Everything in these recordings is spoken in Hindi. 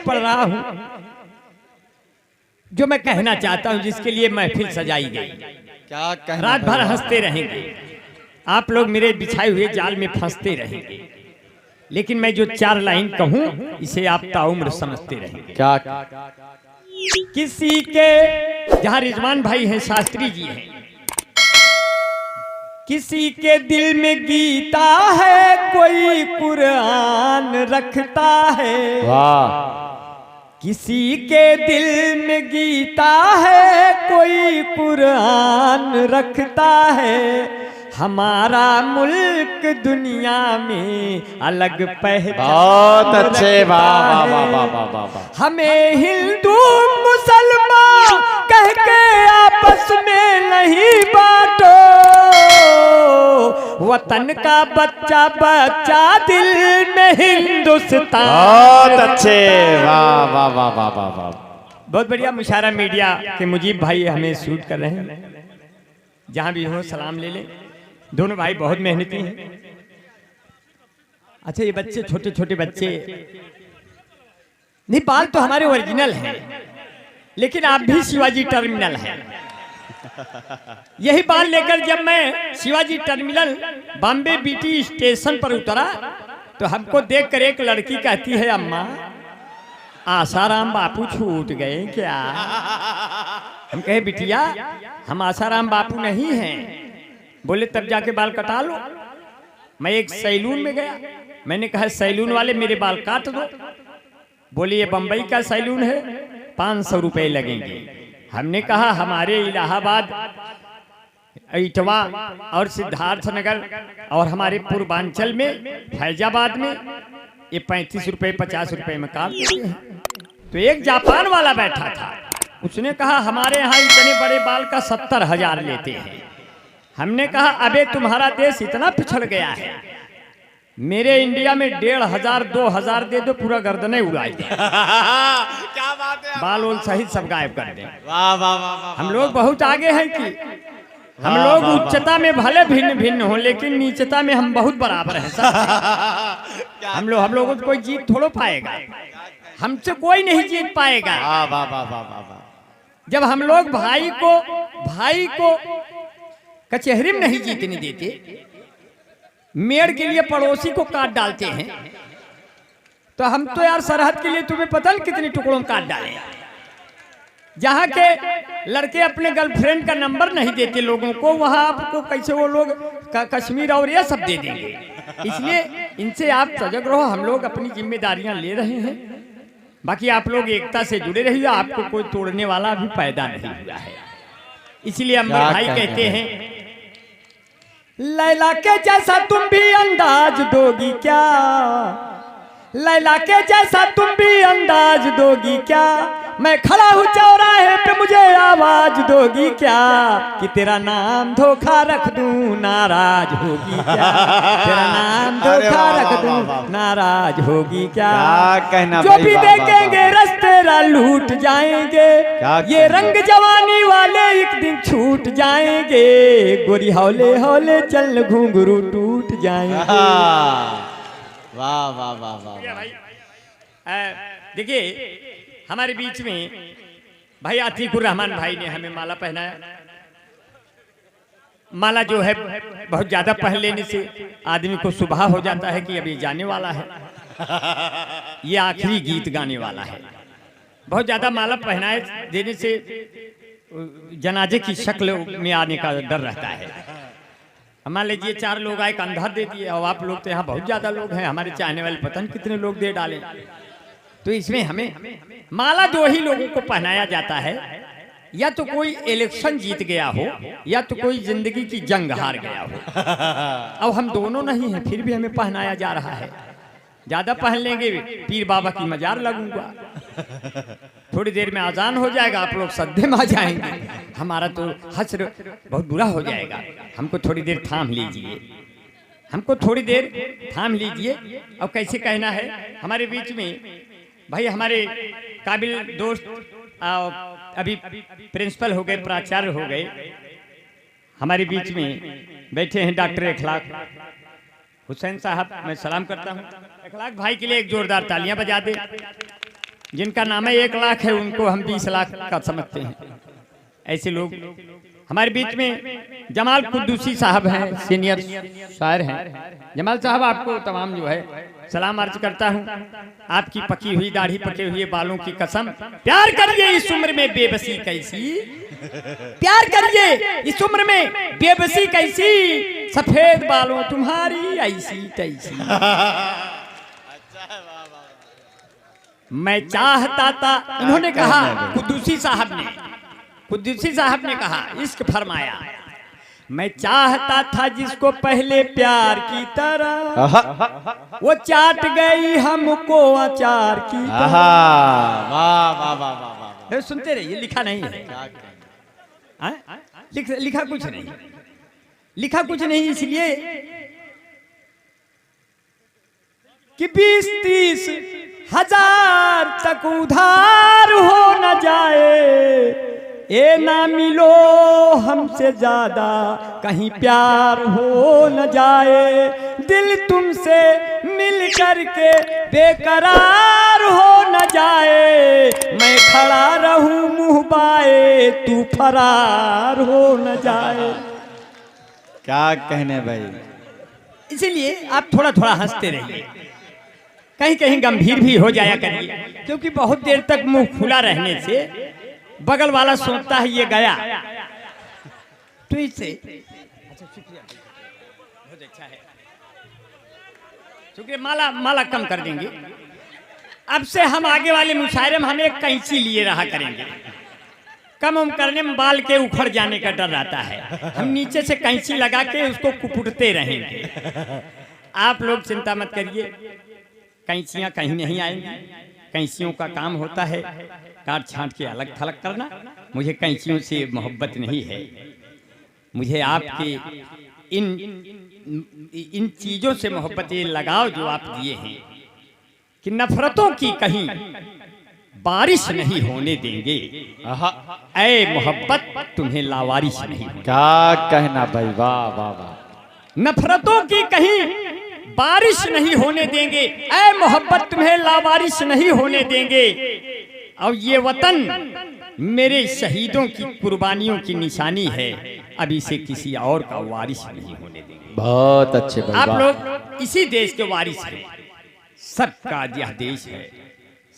पढ़ रहा हूं जो मैं कहना चाहता हूं, जिसके लिए महफिल सजाई गई। क्या कहना? रात भर हंसते रहेंगे आप लोग, मेरे बिछाए हुए जाल में फंसते रहेंगे, लेकिन मैं जो 4 लाइन कहूं इसे आप ताउम्र समझते रहेंगे। क्या? किसी के, जहां रिजवान भाई हैं, शास्त्री जी हैं, किसी के दिल में गीता है, कोई कुरान रखता है। वाह। किसी के दिल में गीता है, कोई कुरान रखता है। हमारा मुल्क दुनिया में अलग पहचान, बहुत अच्छे। वाह वाह वाह वाह वाह वाह वाह। हमें हिंदू मुसलमान कह के आपस में नहीं बांटो, वतन का बच्चा बच्चा दिल में हिंदुस्तान। बहुत अच्छे। वाह वाह वाह वाह वाह वाह। बहुत बढ़िया। मुशारा मीडिया के मुजीब भाई हमें शूट कर रहे हैं, जहां भी हो सलाम ले लें। दोनों भाई बहुत मेहनती हैं। अच्छा, ये बच्चे छोटे छोटे बच्चे नहीं, बाल तो हमारे ओरिजिनल हैं, लेकिन आप भी शिवाजी टर्मिनल हैं। यही बाल लेकर जब मैं Shivaji terminal Bombay BT station पर उतरा तो हमको देखकर एक लड़की कहती है, अम्मा आसाराम बापू छूट गए क्या? हम कहे बिटिया हम आसाराम बापू नहीं हैं। बोले तब जाके बाल कटा लो। मैं एक सैलून में गया, मैंने कहा सैलून वाले मेरे बाल काट दो। बोले ये बंबई का सैलून है, 500 रुपए लगेंगे। हमने कहा हमारे इलाहाबाद, इटवा और सिद्धार्थ नगर और हमारे पूर्वांचल में फैजाबाद में ये 35 रुपए 50 रुपए में काट देते हैं। तो एक जापान वाला बैठा था, उसने कहा हमारे यहाँ इतने बड़े बाल का 70,000 लेते हैं। हमने कहा अबे तुम्हारा देश इतना पिछड़ गया है, मेरे इंडिया में 1,500 2,000 दे दो, पूरा गर्दनें उड़ाई दे। क्या बात है। बाल ओल सहित सब गायब कर दे। वाह वाह वाह वाह। हम लोग बहुत आगे हैं कि हम लोग उच्चता में भले भिन्न भिन्न हो, लेकिन नीचता में हम बहुत बराबर हैं सब। हम लोगों को कोई जीत थोड़ा पाएगा, हमसे कोई नहीं जीत पाएगा। वाह वाह वाह वाह वाह। जब हम लोग भाई को कचहरी में नहीं जीतने देते, मेड़ के लिए पड़ोसी को काट डालते हैं, तो हम तो यार सरहद के लिए तुम्हें पता नहीं कितने टुकड़ों में काट डाले। जहाँ के लड़के अपने गर्लफ्रेंड का नंबर नहीं देते लोगों को, वहाँ आपको कैसे वो लोग कश्मीर और ये सब दे देंगे। इसलिए इनसे आप सजग रहो। हम लोग अपनी जिम्मेदारियां ले रहे हैं, बाकी आप लोग एकता से जुड़े रहिए। आपको कोई तोड़ने वाला अभी पैदा नहीं हुआ है। इसलिए अमर भाई कहते हैं, लैला के जैसा तुम भी अंदाज दोगी क्या? लैला के जैसा तुम भी अंदाज दोगी क्या? मैं खड़ा हूँ चौराहे पे, मुझे आवाज दोगी क्या? कि तेरा नाम धोखा रख दूं, नाराज होगी क्या? तेरा नाम धोखा रख दूं, नाराज होगी क्या? कहना जो भी देखेंगे रास्ते लूट जाएंगे, ये रंग जवानी वाले एक दिन छूट जाएंगे। गोरी हौले हौले चल घुंघरू टूट जाएंगे। वाह वाह वाह वाह। देखिए हमारे बीच में भाई आतिकुर रहमान भाई ने हमें माला पहनाया। माला जो है बहुत ज्यादा पहन लेने से आदमी को सुबह हो जाता है कि अभी जाने वाला है, ये आखिरी गीत गाने वाला है। बहुत ज्यादा माला पहनाए देने से जनाजे की शक्ल में आने का डर रहता है। मान लीजिए 4 लोग आए, कंधा दे दिए, और आप लोग तो यहाँ बहुत ज्यादा लोग हैं, हमारे चाहने वाले पता नहीं कितने लोग दे डाले। तो इसमें हमें माला 2 ही लोगों को पहनाया जाता है, या तो कोई इलेक्शन जीत गया हो, या तो कोई जिंदगी की जंग हार गया हो। अब हम दोनों नहीं हैं, फिर भी हमें पहनाया जा रहा है। ज्यादा पहन लेंगे पीर बाबा की मजार लगूंगा। थोड़ी देर में अजान हो जाएगा, आप लोग सद्दे में आ जाएंगे, हमारा तो हश्र बहुत बुरा हो जाएगा। हमको थोड़ी देर थाम लीजिए, हमको थोड़ी देर थाम लीजिए। और कैसे कहना है, हमारे बीच में भाई हमारे काबिल दोस्त अभी प्रिंसिपल हो गए, प्राचार्य हो गए, हमारे बीच में बैठे हैं डॉक्टर इखलाक हुसैन साहब। मैं सलाम करता हूं। इखलाक भाई के लिए एक जोरदार तालियां बजा दे। जिनका नाम है 1 लाख है उनको हम 20 लाख का समझते हैं। ऐसे लोग हमारे बीच में जमाल कुद्दूसी साहब हैं, सीनियर शायर हैं। जमाल साहब आपको तमाम जो है सलाम अर्ज करता हूँ। आपकी पकी हुई दाढ़ी, पके हुए बालों की कसम, प्यार करिए इस उम्र में बेबसी कैसी, प्यार करिए इस उम्र में बेबसी कैसी, सफेद बालों तुम्हारी ऐसी तैसी। मैं चाहता था, इन्होंने कहा कुद्दूसी साहब ने कहा, इश्क फरमाया, मैं चाहता था जिसको पहले प्यार की तरह, वो चाट गई हमको अचार की तरह। सुनते रहिए, लिखा नहीं है, लिखा कुछ नहीं, लिखा कुछ नहीं, इसलिए कि 20-30 हजार तक उधार हो न जाए, ए ना मिलो हमसे ज्यादा कहीं प्यार हो न जाए, दिल तुमसे मिल करके बेकरार हो न जाए, मैं खड़ा रहूं मुंह बाए तू फरार हो न जाए। क्या कहने भाई। इसीलिए आप थोड़ा थोड़ा हंसते रहिए, कहीं कहीं गंभीर भी हो जाया करिए, क्योंकि बहुत देर तक मुंह खुला रहने से बगल वाला सोचता है ये गया, तो इससे अच्छा शुक्रिया, बहुत अच्छा है, शुक्रिया। माला कम कर देंगे, अब से हम आगे वाले मुशायरे में हमें कैंची लिए रहा करेंगे, कम करने में बाल के उखड़ जाने का डर रहता है, हम नीचे से कैंची लगा के उसको कुकुटते रहेंगे। आप लोग चिंता मत करिए, कैंचियां कहीं नहीं आएंगी, कैंचियों का काम होता है काट छांट के अलग थलग करना। मुझे कैंचियों से मोहब्बत नहीं है, मुझे आपके इन चीजों से मोहब्बत, ये लगाव जो आप दिए हैं कि नफरतों की कहीं बारिश नहीं होने देंगे, ऐ मोहब्बत तुम्हें लावारिश नहीं। क्या कहना भाई, वाह वाह वाह। नफरतों की कहीं बारिश नहीं होने देंगे, ऐ मोहब्बत तुम्हें लावारिश नहीं होने देंगे, और ये वतन मेरे शहीदों की कुर्बानियों की निशानी है, अब इसे किसी और का वारिस नहीं होने देंगे। बहुत अच्छे भाई, आप लोग इसी देश के वारिस हैं, सबका यह देश है,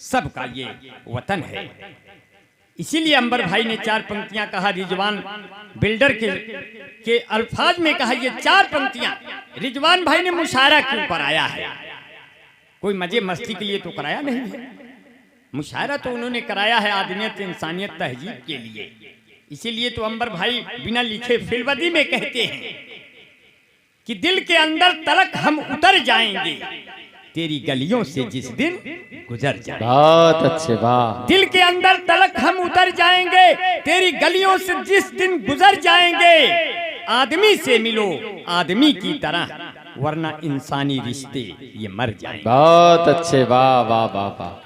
सबका ये वतन है। इसीलिए अंबर भाई ने 4 पंक्तियां कहा, रिजवान बिल्डर के अल्फाज में कहा, ये 4 पंक्तियां रिजवान भाई ने मुशायरा क्यों कराया है, कोई मजे मस्ती के लिए तो कराया नहीं है, मुशायरा तो उन्होंने कराया है आदमियत, इंसानियत, तहजीब के लिए। इसीलिए तो अंबर भाई बिना लिखे फिलवदी में कहते हैं कि दिल के अंदर तलक हम उतर जाएंगे, तेरी गलियों से जिस दिन गुजर जाए। बहुत अच्छे, वाह। दिल के अंदर तलक हम उतर जाएंगे, तेरी गलियों से जिस दिन गुजर जाएंगे, आदमी से मिलो आदमी की तरह, वरना इंसानी रिश्ते ये मर जाएंगे। बहुत अच्छे, वाह वाह वाह वाह।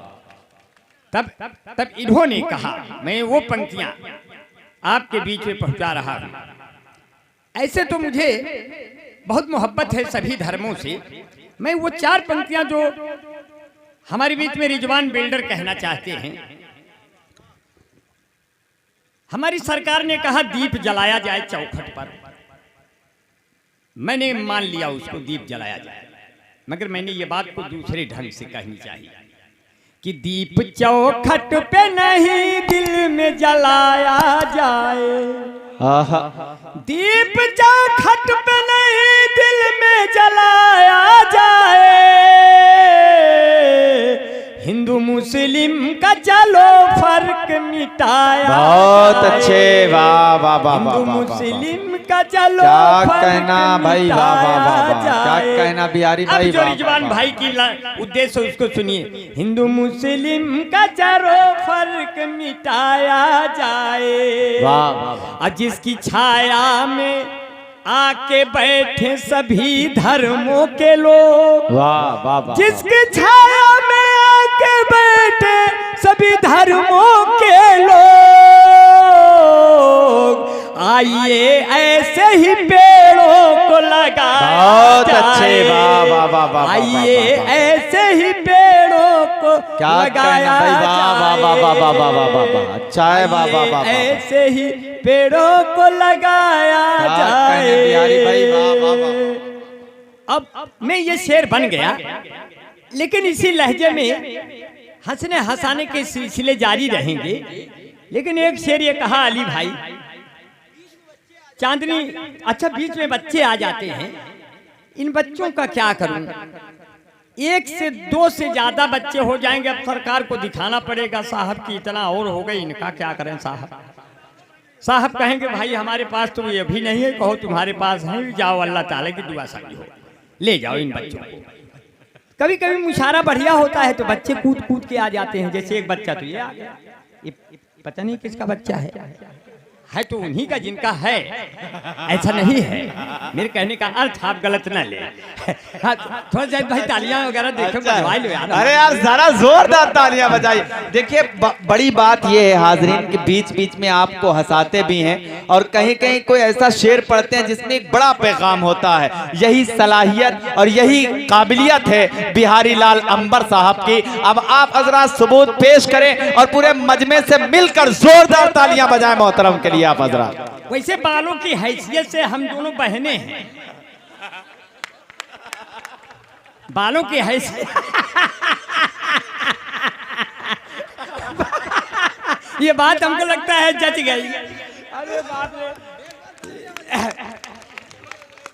तब इन्होंने कहा, मैं वो पंक्तियां आपके बीच में पहुंचा रहा हूं। ऐसे तो मुझे बहुत मोहब्बत है सभी धर्मों से, मैं वो 4 पंक्तियां जो हमारे बीच में रिजवान बिल्डर कहना चाहते हैं। हमारी सरकार ने कहा दीप जलाया जाए चौखट पर, मैंने मान लिया उसको दीप जलाया जाए, मगर मैंने ये बात को दूसरे ढंग से कहनी चाहिए कि दीप चौखट पे नहीं दिल में जलाया जाए, दीप चौखट पे नहीं दिल में जलाया जाए, हिंदू मुस्लिम का चलो फर्क मिटाया। बहुत अच्छे, वाह वाह वाह वाह। हिंदू मुस्लिम का चलो क्या फर्क कहना भाई, वाह वाह वाह वाह। क्या जाए। कहना बिहारी भाई, अब जो रिजवान भाई की उद्देश्य उसको सुनिए, हिंदू मुस्लिम का चलो फर्क मिटाया जाए, वाह वाह। और जिसकी छाया में आके बैठे सभी धर्मों के लोग, वाह वाह वाह। जिसकी छाया में आके बैठे सभी धर्मों के लोग, आइए ऐसे ही पेड़ों को लगा। बहुत अच्छे, वाह वाह वाह वाह। आइए ऐसे ही पेड़ों को क्या लगाया कहना भाई, वाह वाह वाह वाह वाह वाह वाह वाह वाह, अच्छा है, वाह वाह वाह वाह। ऐसे ही पेड़ों को लगाया क्या जाए। कहने बिहारी भाई, वाह वाह वाह। अब मैं ये शेर बन गया, लेकिन इसी लहजे में हंसने हंसाने के सिलसिले जारी रहेंगे। लेकिन एक शेर ये कहा अली भाई, चांदनी, अच्छा बीच में बच्चे आ जाते हैं, इन बच्चों का क्या करूं? एक से दो से ज्यादा बच्चे हो जाएंगे, अब सरकार को दिखाना पड़ेगा साहब की इतना और हो गई, इनका क्या करें साहब? साहब कहेंगे भाई हमारे पास तो ये भी नहीं है, कहो तुम्हारे पास है, जाओ अल्लाह ताला की दुआ शादी हो, ले जाओ इन बच्चों को। कभी कभी मुशारा बढ़िया होता है तो बच्चे कूद कूद के आ जाते हैं, जैसे एक बच्चा तो ये आ गया, ये पता नहीं किसका बच्चा है तो उन्हीं का जिनका है, ऐसा नहीं है। मेरे कहने का अर्थ आप गलत ना ले। हाँ, थोड़ा सा भाई तालियां वगैरह देखो, बजवा लो यार। अरे यार जरा जोरदार तालियां बजाइए। देखिए बड़ी बात ये है हाजरीन कि बीच बीच में आपको हंसाते भी हैं और कहीं कहीं कोई ऐसा शेर पढ़ते हैं जिसमें एक बड़ा पैगाम होता है। यही सलाहियत और यही काबिलियत है बिहारी लाल अंबर साहब की। अब आप हजरात सबूत पेश करें और पूरे मजमे से मिलकर जोरदार तालियां बजाएं मोहतरम के लिए आप हजरात। वैसे बालों की हैसियत से हम दोनों बहनें हैं, बालों की हैसियत ये बात हमको लगता है जच गई। अरे बाप रे,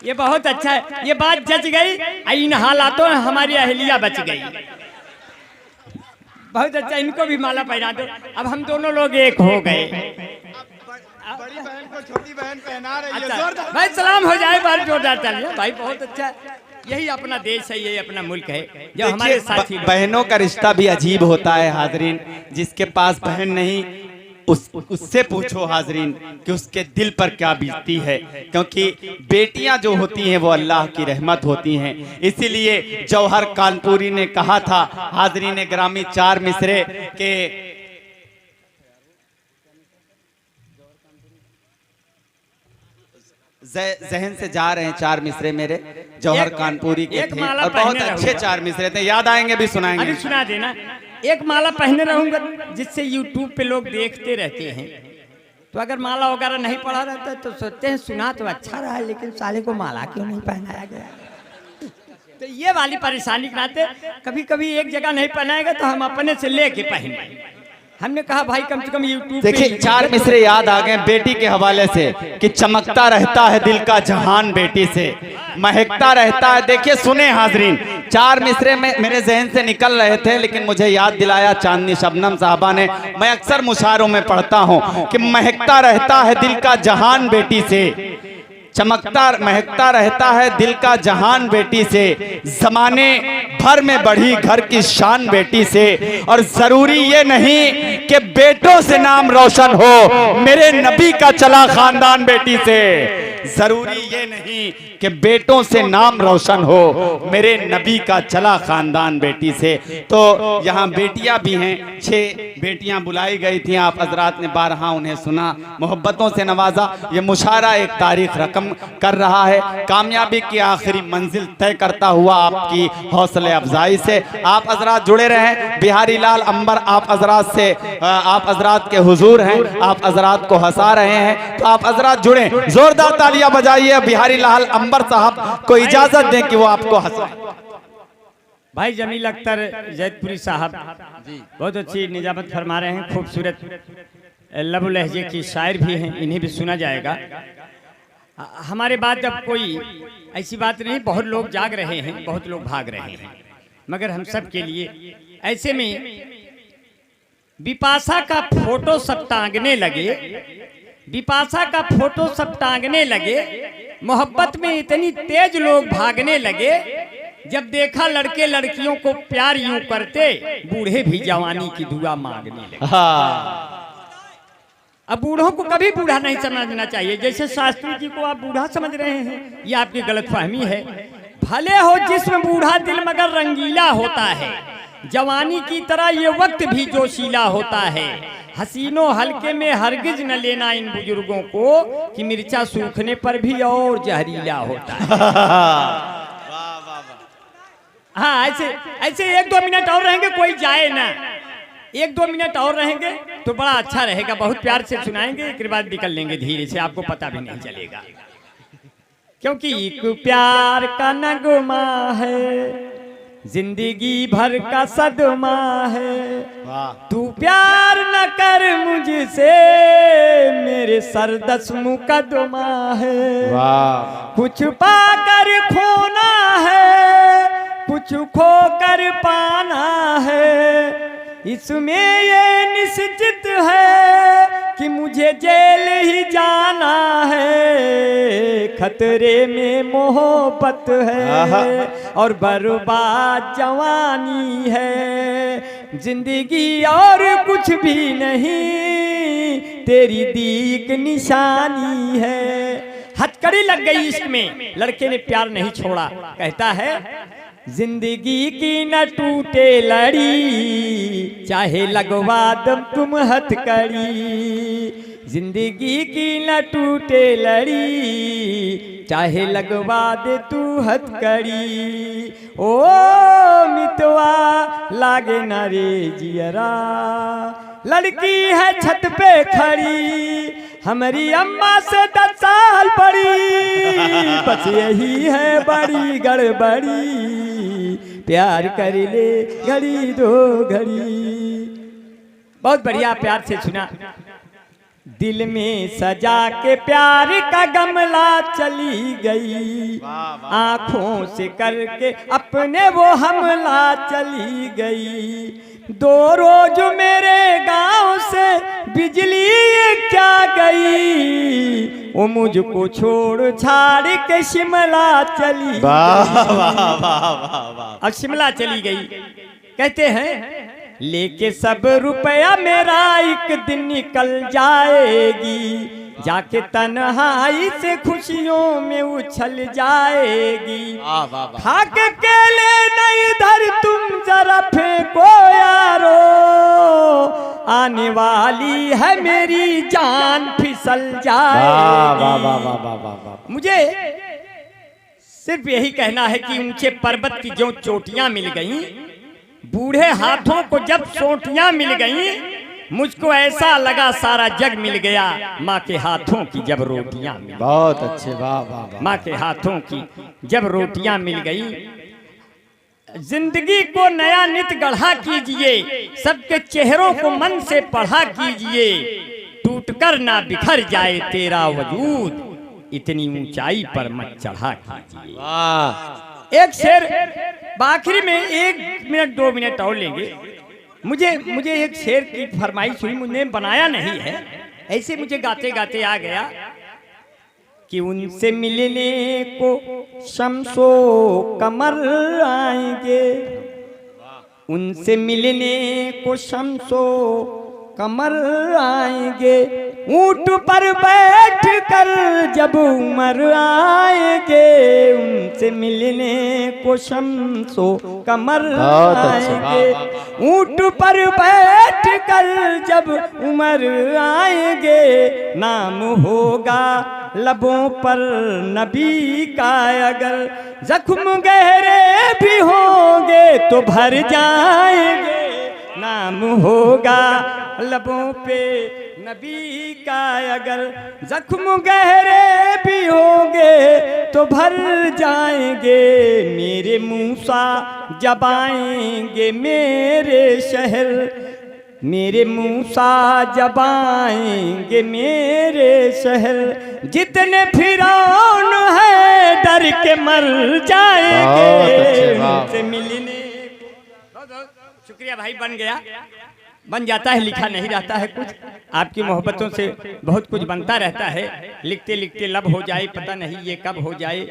ये बहुत अच्छा है, ये बात जच गई। इन हालातों में हमारी अहलिया बच गई। बहुत अच्छा, इनको भी माला पहना दो। अब हम दोनों लोग एक हो गए। बड़ी बहन को छोटी बहन पहना रही है। अच्छा भाई सलाम हो जाए, बार जोरदार तालियां भाई, बहुत अच्छा। यही अपना देश है, यही अपना मुल्क है जो हमारे साथी। बहनों का रिश्ता भी अजीब होता है हाजरीन। जिसके पास बहन नहीं उससे पूछो हाजरीन कि उसके दिल पर क्या बीतती है, क्योंकि बेटियां जो होती हैं वो अल्लाह की रहमत होती हैं। इसीलिए जौहर कानपुरी ने कहा था हाजरीन ग्रामी 4 मिसरे के जहन से जा रहे हैं 4 मिसरे मेरे जौहर कानपुरी के थे और बहुत अच्छे 4 मिसरे थे, याद आएंगे भी सुनाएंगे। अभी सुना देना। एक माला पहने रहूंगा जिससे यूट्यूब पे लोग देखते रहते हैं, तो अगर माला वगैरह नहीं पढ़ा रहता तो सोचते हैं सुना तो अच्छा रहा, लेकिन साले को माला क्यों नहीं पहनाया गया? तो ये वाली परेशानी के नाते कभी कभी एक जगह नहीं पहनाएगा तो हम अपने से लेके पहने। हमने कहा भाई कम से कम यूट्यूब देखिए 4 मिसरे याद आ गए बेटी के हवाले से कि चमकता रहता है दिल का जहान बेटी से, महकता रहता है। देखिए सुने हाजरीन, 4 मिसरे में मेरे जहन से निकल रहे थे लेकिन मुझे याद दिलाया चांदनी शबनम साहबा ने। मैं अक्सर मुशायरों में पढ़ता हूँ कि महकता रहता है दिल का जहान बेटी से, चमकता महकता रहता है दिल का जहान बेटी से, जमाने भर में बढ़ी घर की शान बेटी से। और जरूरी ये नहीं कि बेटों से नाम रोशन हो, मेरे नबी का चला खानदान बेटी से। जरूरी ये नहीं कि बेटों से नाम रोशन हो, मेरे नबी का चला खानदान बेटी से। तो यहाँ बेटियां भी हैं, 6 बेटियां बुलाई गई थी, आप हजरात ने 12 उन्हें सुना, मोहब्बतों से नवाजा। ये मुशायरा एक तारीख रकम कर रहा है, कामयाबी की आखिरी मंजिल तय करता हुआ आपकी हौसले अफजाई से। आप हजरात जुड़े रहें, बिहारी लाल अंबर आप हजरात से, आप हजरात के हुजूर हैं, आप हजरात को हंसा रहे हैं, तो आप हजरात जुड़े, जोरदार तालियां बजाइए, बिहारी लाल अंबर साहब को इजाजत दें कि वो आपको हंसाए। भाई जमील अख्तर जैदपुरी साहब बहुत अच्छी निजामत फरमा रहे हैं, खूबसूरत लबो लहजे की शायर भी हैं, इन्हें भी सुना जाएगा। हमारे बाद अब कोई ऐसी बात नहीं, बहुत लोग जाग रहे हैं, बहुत लोग भाग रहे हैं, मगर हम सब के लिए ऐसे में बिपाशा का फोटो सब टांगने लगे, बिपाशा का फोटो सब टांगने लगे, मोहब्बत में इतनी तेज लोग भागने लगे, जब देखा लड़के लड़कियों को प्यार यूं करते, बूढ़े भी जवानी की दुआ मांगने लगे। अब बूढ़ों को कभी बूढ़ा नहीं समझना चाहिए, जैसे शास्त्री जी को आप बूढ़ा समझ रहे हैं, ये आपकी गलतफहमी है। भले हो जिस्म बूढ़ा दिल मगर रंगीला होता है, जवानी की तरह ये वक्त भी जोशीला होता है। हसीनों हल्के में हरगिज न लेना इन बुजुर्गों को, कि मिर्चा सूखने पर भी और जहरीला होता है। हाँ ऐसे ऐसे 1-2 मिनट और रहेंगे, कोई जाए ना, 1-2 मिनट और रहेंगे तो बड़ा अच्छा रहेगा। बहुत प्यार से सुनाएंगे, एक बाद निकल लेंगे धीरे से, आपको पता भी नहीं चलेगा। क्योंकि एक प्यार का नगमा है, जिंदगी भर का सदमा है। तू प्यार न कर मुझसे, मेरे सर 10 मुकदमा है। कुछ पाकर खोना है, कुछ खोकर पाना है। इसमें ये निश्चित है कि मुझे जेल ही जाना है। खतरे में मोहब्बत है और बर्बाद जवानी है। जिंदगी और कुछ भी नहीं, तेरी दीक निशानी है। हथकड़ी लग गई इश्क में, लड़के ने प्यार नहीं छोड़ा। कहता है जिंदगी की न टूटे लड़ी, चाहे लगवा दम तुम हथकड़ी। जिंदगी की न टूटे लड़ी, चाहे लगवा दे तू हथकड़ी। ओ मितवा लागे न रे जियरा, लड़की है छत पे खड़ी, हमारी अम्मा से 10 साल बड़ी। बस यही है बड़ी गड़बड़ी, प्यार कर ले घड़ी 2 घड़ी। बहुत बढ़िया प्यार से सुना। दिल में सजा के प्यार का गमला चली गई, आंखों से करके अपने वो हमला चली गई। 2 रोज मेरे गांव से बिजली क्या गई, वो मुझको छोड़ छाड़ के शिमला चली गई। अब शिमला चली गई। कहते हैं लेके सब रुपया मेरा एक दिन निकल जाएगी, जाके तन्हाई से खुशियों में उछल जाएगी। खा के केले नहीं इधर तुम जरा फेंको यारो, आने वाली है मेरी जान फिसल जाएगी। मुझे सिर्फ यही कहना है कि ऊंचे पर्वत की जो चोटियां मिल गईं, बूढ़े हाथों को जब सोटियां मिल गईं, मुझको ऐसा लगा सारा जग मिल गया। माँ के हाथों की जब रोटियां मिल, बहुत अच्छे, वाह वाह। माँ के हाथों की जब रोटियां मिल गई। जिंदगी को नया नित गढ़ा कीजिए, सबके चेहरों को मन से पढ़ा कीजिए। टूटकर ना बिखर जाए तेरा वजूद, इतनी ऊंचाई पर मत चढ़ा कीजिए। एक शेर आखिरी में 1 मिनट 2 मिनट और लेंगे। मुझे एक शेर की फरमाइश हुई, मुझे बनाया नहीं है, ऐसे मुझे गाते गाते आ गया कि उनसे मिलने को शम्सो कमर आएंगे, उनसे मिलने को शम्सो कमर आएंगे। ऊंट पर बैठ कर जब उमर आएंगे, उनसे मिलने को शम्सो कमर आएंगे। ऊंट पर बैठ कर जब उमर आएंगे, नाम होगा लबों पर नबी का। अगर जख्म गहरे भी होंगे तो भर जाएंगे, नाम होगा लबों पे नबी का। अगर जख्म गहरे भी होंगे तो भर जाएंगे। मेरे मूसा जब आएंगे मेरे शहर, मेरे मूसा जब आएंगे मेरे शहर, जितने फिरौन है डर के मर जाएंगे। उनसे मिलने शुक्रिया भाई, बन गया, बन जाता है, लिखा नहीं रहता है कुछ। आपकी मोहब्बतों से बहुत कुछ बनता रहता है। लिखते लिखते लब हो जाए, पता नहीं ये कब हो जाए।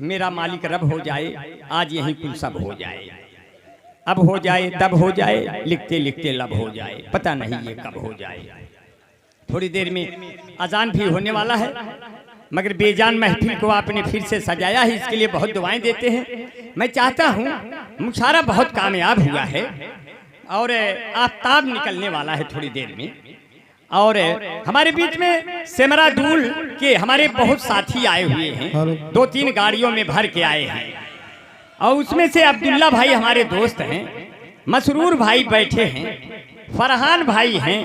मेरा मालिक रब हो जाए, आज यही कुल सब हो जाए। अब हो जाए तब हो जाए, लिखते लिखते लब हो जाए, पता नहीं ये कब हो जाए। थोड़ी देर में अजान भी होने वाला है, मगर बेजान महफिल को आपने फिर से सजाया है, इसके लिए बहुत दुआएं देते हैं। मैं चाहता हूँ, मुशारा बहुत कामयाब हुआ है और आफ्ताब निकलने वाला है थोड़ी देर में। और हमारे बीच में सेमरादूल के हमारे बहुत साथी आए हुए हैं, 2-3 गाड़ियों में भर के आए हैं। और उसमें से अब्दुल्ला भाई हमारे दोस्त हैं, मसरूर भाई बैठे हैं, फरहान भाई हैं,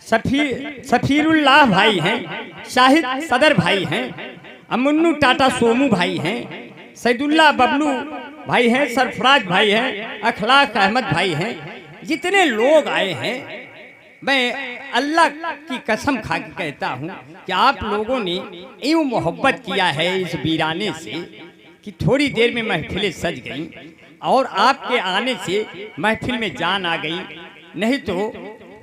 सफीरुल्लाह भाई हैं, शाहिद सदर भाई हैं, अमुन्नू टाटा सोमू भाई हैं, सैदुल्ला बबलू भाई हैं, सरफराज भाई हैं, अखलाक अहमद भाई हैं। जितने लोग आए हैं, मैं अल्लाह की कसम खा के कहता हूँ कि आप लोगों ने यूँ मोहब्बत किया है इस वीराने से कि थोड़ी देर में महफिलें सज गई और आपके आने से महफिल में जान आ गई। नहीं तो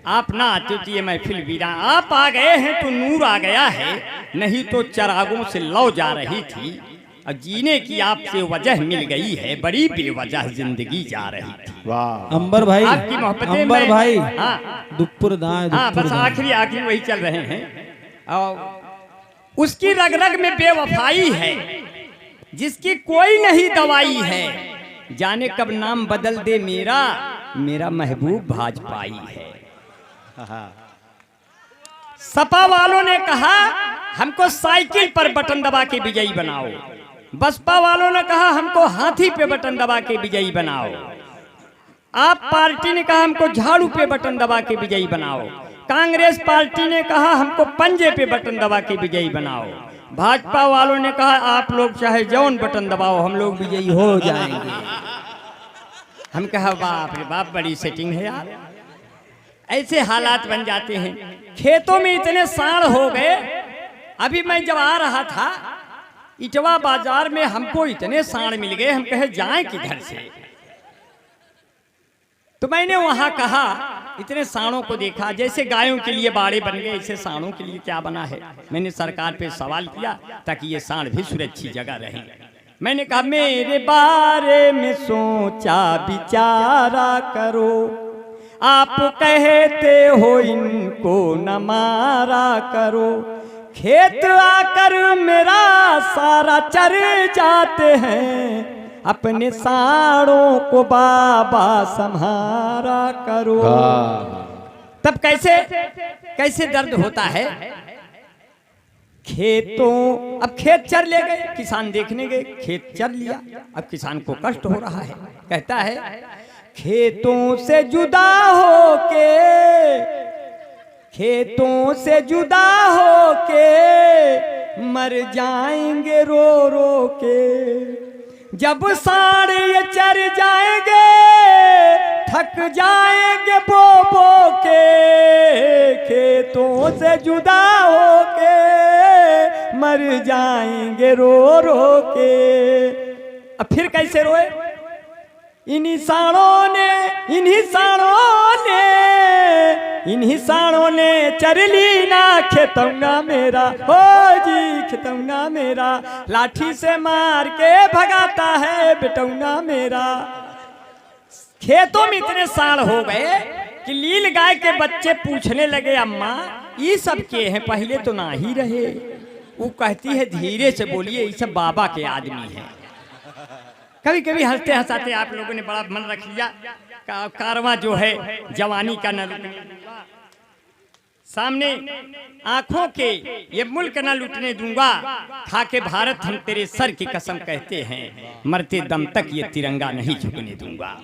आप ना आते तो ये महफिल वीरान, आप आ गए हैं तो नूर आ गया है, नहीं तो चरागों से लौ जा रही थी और जीने की आपसे वजह मिल गई है, बड़ी बेवजह जिंदगी जा रही थी। वाह अंबर भाई, आपकी मोहब्बतें अंबर भाई, हाँ दुप्पुर दाएं, हाँ, दुप्पुर बस दाएं। आखिरी वही चल रहे हैं। और उसकी रग रग में बेवफाई है, जिसकी कोई नहीं दवाई है, जाने कब नाम बदल दे मेरा, मेरा महबूब भाजपाई है। सपा वालों ने कहा हमको साइकिल पर बटन दबा के विजयी बनाओ, बसपा वालों ने कहा हमको हाथी पे बटन दबा के विजयी बनाओ, आप पार्टी ने कहा हमको झाड़ू पे बटन दबा के विजयी बनाओ, कांग्रेस पार्टी ने कहा हमको पंजे पे बटन दबा के विजयी बनाओ, भाजपा वालों ने कहा आप लोग चाहे जौन बटन दबाओ हम लोग विजयी हो जाएंगे। हम कहा बाप रे बाप, बड़ी सेटिंग है यार। ऐसे हालात बन जाते हैं। खेतों में इतने साड़ हो गए, अभी मैं जब आ रहा था इटवा बाजार में हमको इतने साड़ मिल गए, हम कहे जाएं किधर से। तो मैंने वहां कहा, इतने साड़ों को देखा, जैसे गायों के लिए बाड़े बन गए ऐसे साड़ों के लिए क्या बना है। मैंने सरकार पे सवाल किया ताकि ये साड़ भी सुरक्षित जगह रहे। मैंने कहा मेरे बारे में सोचा विचारा करो, आप कहते हो इनको न मारा करो, खेत आकर मेरा सारा चर जाते हैं, अपने साड़ों को बाबा संहारा करो। तब कैसे कैसे दर्द होता है। खेतों, अब खेत चर ले गए, किसान देखने गए, खेत चर लिया, अब किसान को कष्ट हो रहा है। कहता है खेतों से जुदा होके, खेतों से जुदा होके मर जाएंगे रो रो के, जब साड़े ये चर जाएंगे थक जाएंगे बो बो के, खेतों से जुदा होके मर जाएंगे रो रो के। अब फिर कैसे रोए, इन्हीं साड़ों ने, इन्हीं साड़ों ने, इन्हीं साड़ों ने चर ली ना खेतौना मेरा, हो जी खेतौना मेरा, लाठी से मार के भगाता है बेटौना मेरा। खेतों में इतने साड़ हो गए कि लील गाय के बच्चे पूछने लगे अम्मा ये सब के हैं, पहले तो ना ही रहे। वो कहती है धीरे से बोलिए, ये सब बाबा के आदमी हैं। कभी कभी हंसते हंसाते आप लोगों ने बड़ा मन रख लिया। कारवां जो है जवानी का न सामने आंखों के ये मुल्क न लूटने दूंगा, खा के भारत हम तेरे सर की कसम कहते हैं, मरते दम तक ये तिरंगा नहीं झुकने दूंगा,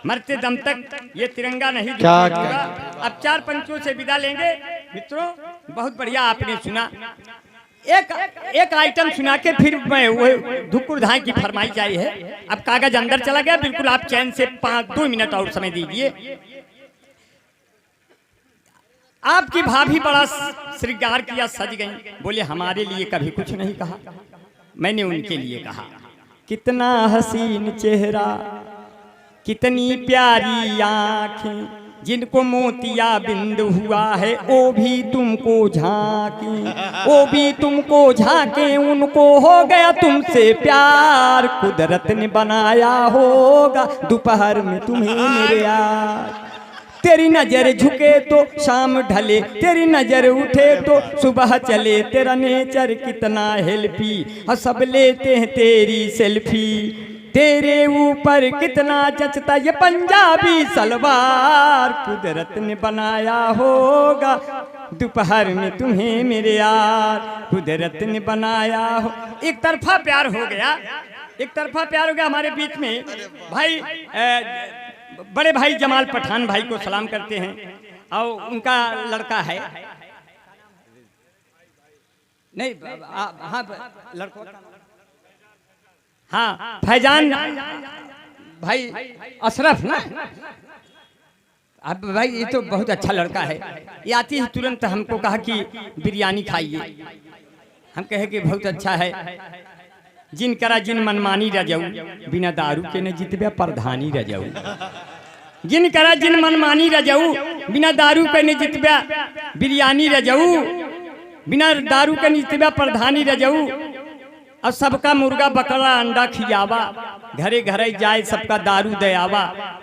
मरते दम तक ये तिरंगा नहीं झुकने दूंगा। अब चार पंचों से विदा लेंगे मित्रों। बहुत बढ़िया आपने सुना, एक आइटम सुना के फिर मैं वो धुकुर धाय की फरमाइश आई है। अब कागज अंदर चला गया, बिल्कुल आप चैन से 2 मिनट और समय दीजिए। आपकी भाभी बड़ा श्रृंगार किया, सज गई, बोले हमारे लिए कभी कुछ नहीं कहा। मैंने उनके लिए कहा कितना हसीन चेहरा, कितनी प्यारी आंखें, जिनको मोतिया बिंद हुआ है वो भी तुमको झांके, वो भी तुमको झांके, उनको हो गया तुमसे प्यार, कुदरत ने बनाया होगा दोपहर में तुम्हें मेरे यार। तेरी नजर झुके तो शाम ढले, तेरी नजर उठे तो सुबह चले, तेरा नेचर कितना हेल्पी, और सब लेते हैं तेरी सेल्फी, तेरे ऊपर कितना जचता ये पंजाबी सलवार, कुदरत ने बनाया होगा दोपहर में तुम्हें मेरे यार, कुदरत ने बनाया हो। एक तरफा प्यार हो गया, एक तरफा प्यार हो गया हमारे बीच में। भाई बड़े भाई जमाल पठान भाई को सलाम करते हैं और उनका लड़का है नहीं हाँ लड़कों हाँ फैजान भाई अशरफ ना। अब भाई ये तो बहुत अच्छा लड़का है। ये आती है तुरंत हमको कहा कि बिरयानी खाइए। हम कहे कि बहुत अच्छा है। जिन करा जिन मनमानी रजऊ बिना दारू के न जितबे प्रधानी रजऊ। जिन करा जिन मनमानी रजऊ बिना दारू के न जितबे बिरयानी रजऊ। बिना दारू के जितबे प्रधानी रजऊ। और सबका मुर्गा बकरा अंडा खियावा। घरे घरे जाए सबका दारू दयावा।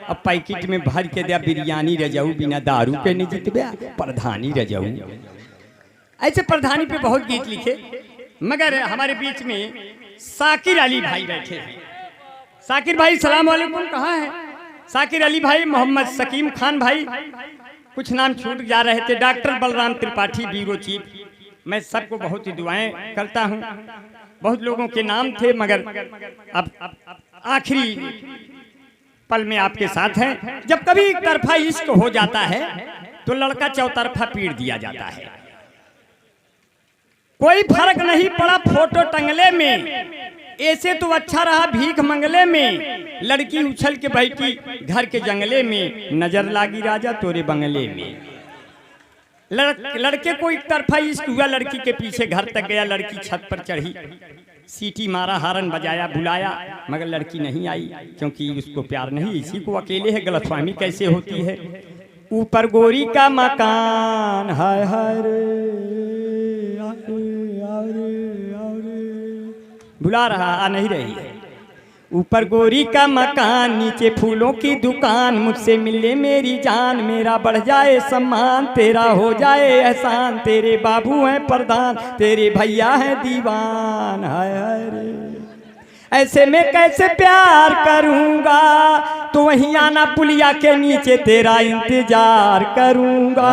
अब पैकेट में भर के दिया बिरयानी रजऊ बिना दारू के न जितबे प्रधानी रजऊ। ऐसे प्रधानी पे बहुत गीत लिखे। मगर हमारे बीच में साकिर अली भाई बैठे हैं। साकिर भाई सलाम वालेकुम। कहाँ है साकिर अली भाई? मोहम्मद सकीम खान भाई, कुछ नाम छूट जा रहे थे। Doctor Balram Tripathi bureau chief. मैं सबको बहुत ही दुआएं करता हूं। बहुत लोगों के नाम थे मगर अब आखिरी पल में आपके साथ हैं। जब कभी एक तरफा इश्क हो जाता है तो लड़का चौतरफा पीट दिया जाता है। कोई फर्क नहीं पड़ा फोटो टंगले में। ऐसे तो अच्छा रहा भीख मंगले में। लड़की उछल के बैठी घर के जंगले में। नजर लागी राजा तोरे बंगले में। लड़के को एक तरफा इश्क हुआ। लड़की के पीछे घर तक गया। लड़की छत पर चढ़ी, सीटी मारा, हारन बजाया, बुलाया, मगर लड़की नहीं आई क्योंकि उसको प्यार नहीं। इसी को अकेले है। गलतफहमी कैसे होती है। ऊपर गोरी का मकान हाय हाय बुला रहा आ नहीं रही है। ऊपर गोरी का मकान नीचे फूलों की दुकान। मुझसे मिले मेरी जान मेरा बढ़ जाए सम्मान। तेरा हो जाए एहसान। तेरे बाबू हैं प्रधान तेरे भैया हैं दीवान। हाय हाय रे ऐसे में कैसे प्यार करूंगा। तो वहीं आना पुलिया के नीचे तेरा इंतजार करूंगा।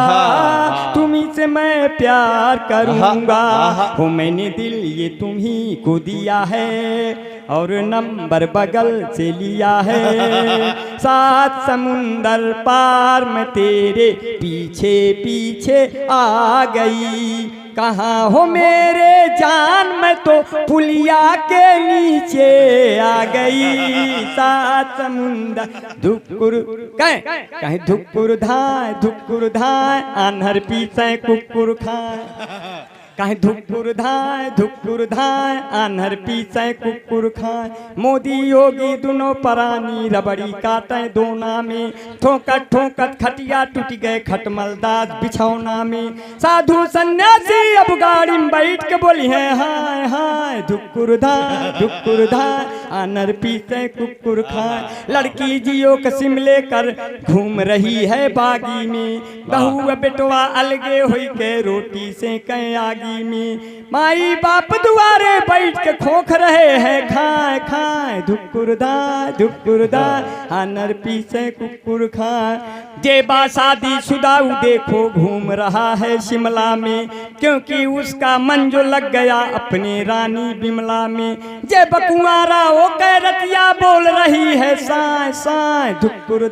तुम्ही से मैं प्यार करूंगा। हो मैंने दिल ये तुम्ही को दिया है और नंबर बगल से लिया है। सात समुंदर पार में तेरे पीछे पीछे आ गई। कहाँ हो मेरे जान मैं तो पुलिया के नीचे आ गई। सात समुंदर धुकुर कहीं धुकुर धाय आन्हर पीछे कुकुर खाए। कहीं धुकुर धाय आन्हर पीछे कुकुर खाए। मोदी योगी दोनों परानी रबड़ी काटे दोना में। ठोकत ठोकत खटिया टूट गए खटमलदास बिछौना में। साधु सन्यासी अब गाड़ी में बैठ के बोली है हाय हाय धुकुर धाय आन्हर पीछे कुकुर खाए। लड़की जियो का सिम लेकर घूम रही है बागी में। बहू बेटवा अलगे हुई के रोटी से कहीं आगी में। माई बाप दुआरे बैठ के खोख रहे हैं खाए खाए। धुकुर दाय आनर पीछे कुकुर खाए। जेबा शादी शुदाऊ देखो घूम रहा है शिमला में। क्योंकि उसका मन जो लग गया अपने रानी बिमला में। जे बकुआरा वो कैरतिया बोल रही है साए साए। धुकुर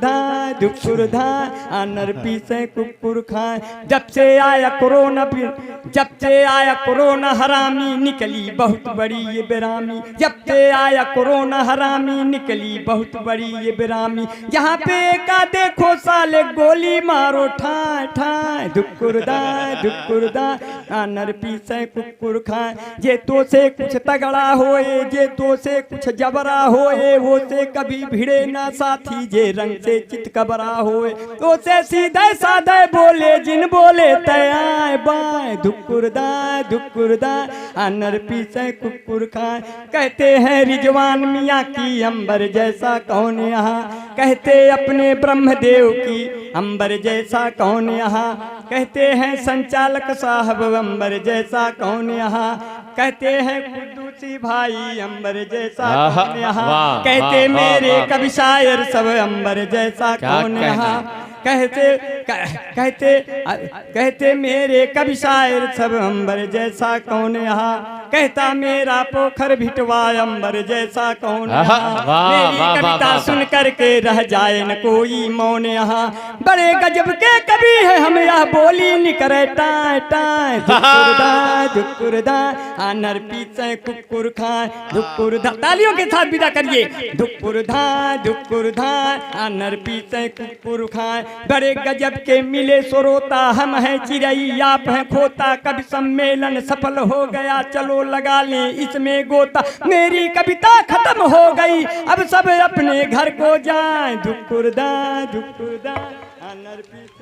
धाय आनर पीछे कुकुर खाए। जब से आया कोरोना हरामी निकली बहुत बड़ी ये बेरामी। जब से आया कोरोना हरामी निकली बहुत बड़ी ये बेरामी। यहाँ पे का देखो साले गोली मारो ठाए ठाए। धुकुर दाय आनर पीछे कुकुर खाए। जे तो से कुछ तगड़ा होए जे तो से कुछ जबरा होए। वो से कभी भिड़े ना साथी जे रंग से चित कबरा होए। तो से सीधे साधे बोले जिन बोले तय बाय। धुकुर दाय आनर पीछे कुकुर खाए। कहते हैं रिजवान मियाँ की अंबर जैसा कौन यहाँ। कहते अपने ब्रह्मदेव की अंबर जैसा कौन यहाँ। कहते हैं संचालक साहब अंबर जैसा कौन यहाँ। कहते हैं कुद्दूसी भाई अंबर जैसा कौन यहाँ। कहते मेरे कवि शायर सब अंबर जैसा कौन यहाँ। कहते मेरे कवि शायर सब अंबर जैसा कौन यहाँ। कहता मेरा पोखर भिटवा अंबर जैसा कौन आहा, यहाँ। वाह, मेरी वाह, कविता वाह, वाह, सुन करके रह जाए न कोई मौन यहाँ। बड़े गजब के कवि है हम यह बोली निकरे टाय टाय धुकुरदा आनर पीछे कुकुर खाए धुकुरदा। तालियों के साथ विदा करिए। धुकुरदा आनर पीछे कुकुर खाए। बड़े गजब के मिले सोरोता हम हैं चिड़ई आप हैं खोता। कवि सम्मेलन सफल हो गया चलो लगा लें इसमें गोता। मेरी कविता खत्म हो गई अब सब अपने घर को जाएं। धुकुरदा आनर पीछे